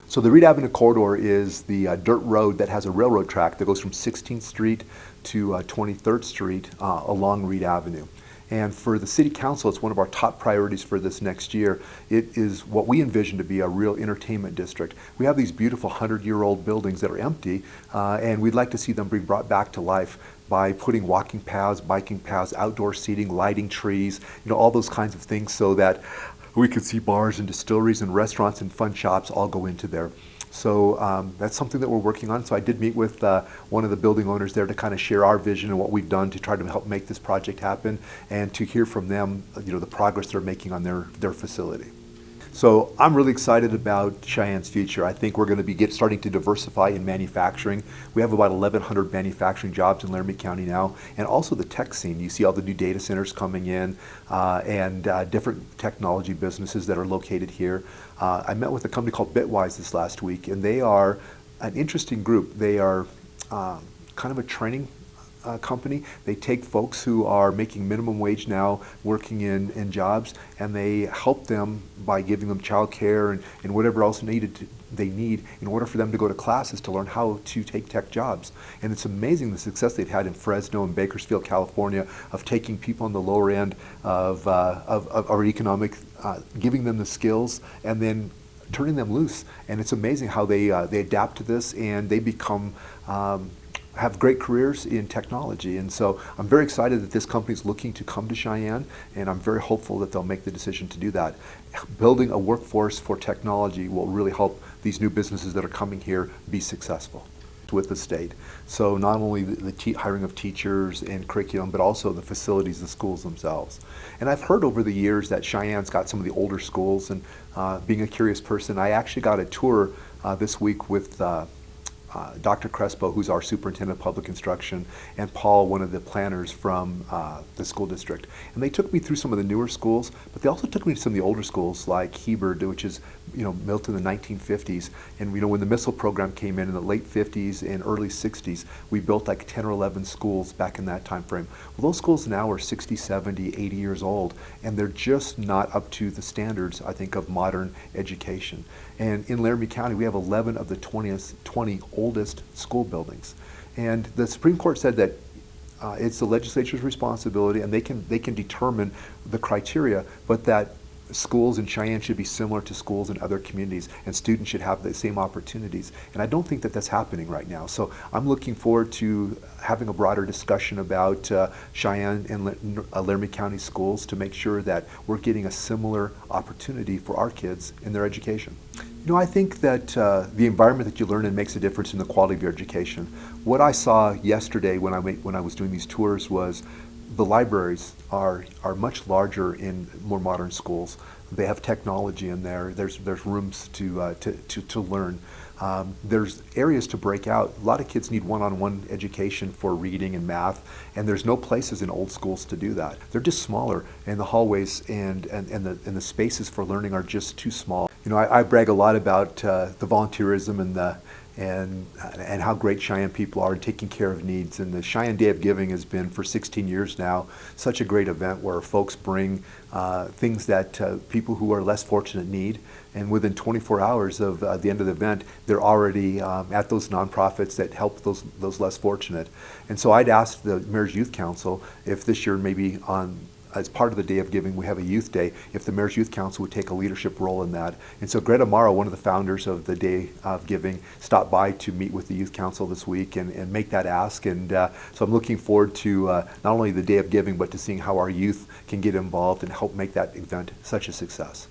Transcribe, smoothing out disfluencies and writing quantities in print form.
So the Reed Avenue corridor is the dirt road that has a railroad track that goes from 16th Street to 23rd Street along Reed Avenue. And for the City Council, it's one of our top priorities for this next year. It is what we envision to be a real entertainment district. We have these beautiful 100-year-old buildings that are empty, and we'd like to see them be brought back to life by putting walking paths, biking paths, outdoor seating, lighting trees, all those kinds of things, so that we could see bars and distilleries and restaurants and fun shops all go into there. So that's something that we're working on. So I did meet with one of the building owners there to kind of share our vision and what we've done to try to help make this project happen, and to hear from them, the progress they're making on their facility. So I'm really excited about Cheyenne's future. I think we're going to be starting to diversify in manufacturing. We have about 1,100 manufacturing jobs in Laramie County now, and also the tech scene. You see all the new data centers coming in, and different technology businesses that are located here. I met with a company called Bitwise this last week, and they are an interesting group. They are kind of a training company. They take folks who are making minimum wage now, working in jobs, and they help them by giving them child care and whatever else they need in order for them to go to classes to learn how to take tech jobs. And it's amazing the success they've had in Fresno and Bakersfield, California, of taking people on the lower end of our economic, giving them the skills, and then turning them loose. And it's amazing how they adapt to this, and they become have great careers in technology. And so I'm very excited that this company is looking to come to Cheyenne, and I'm very hopeful that they'll make the decision to do that. Building a workforce for technology will really help these new businesses that are coming here be successful with the state. So not only the hiring of teachers and curriculum, but also the facilities, the schools themselves. And I've heard over the years that Cheyenne's got some of the older schools, and being a curious person, I actually got a tour this week with Dr. Crespo, who's our superintendent of public instruction, and Paul, one of the planners from the school district. And they took me through some of the newer schools, but they also took me to some of the older schools like Hebert, which is built in the 1950s. And when the missile program came in the late 50s and early 60s, we built like 10 or 11 schools back in that time frame. Well, those schools now are 60, 70, 80 years old, and they're just not up to the standards, I think, of modern education. And in Laramie County, we have 11 of the 20 oldest school buildings. And the Supreme Court said that it's the legislature's responsibility, and they can determine the criteria, but that schools in Cheyenne should be similar to schools in other communities, and students should have the same opportunities. And I don't think that that's happening right now. So I'm looking forward to having a broader discussion about Cheyenne and Laramie County schools to make sure that we're getting a similar opportunity for our kids in their education. I think that the environment that you learn in makes a difference in the quality of your education. What I saw yesterday when I was doing these tours was the libraries are much larger in more modern schools. They have technology in there. There's rooms to learn. There's areas to break out. A lot of kids need one-on-one education for reading and math, and there's no places in old schools to do that. They're just smaller, and the hallways and the spaces for learning are just too small. I brag a lot about the volunteerism and how great Cheyenne people are in taking care of needs. And the Cheyenne Day of Giving has been, for 16 years now, such a great event where folks bring things that people who are less fortunate need. And within 24 hours of the end of the event, they're already at those nonprofits that help those less fortunate. And so I'd asked the Mayor's Youth Council if this year, maybe as part of the Day of Giving, we have a Youth Day, if the Mayor's Youth Council would take a leadership role in that. And so Greta Morrow, one of the founders of the Day of Giving, stopped by to meet with the Youth Council this week and make that ask. And so I'm looking forward to not only the Day of Giving, but to seeing how our youth can get involved and help make that event such a success.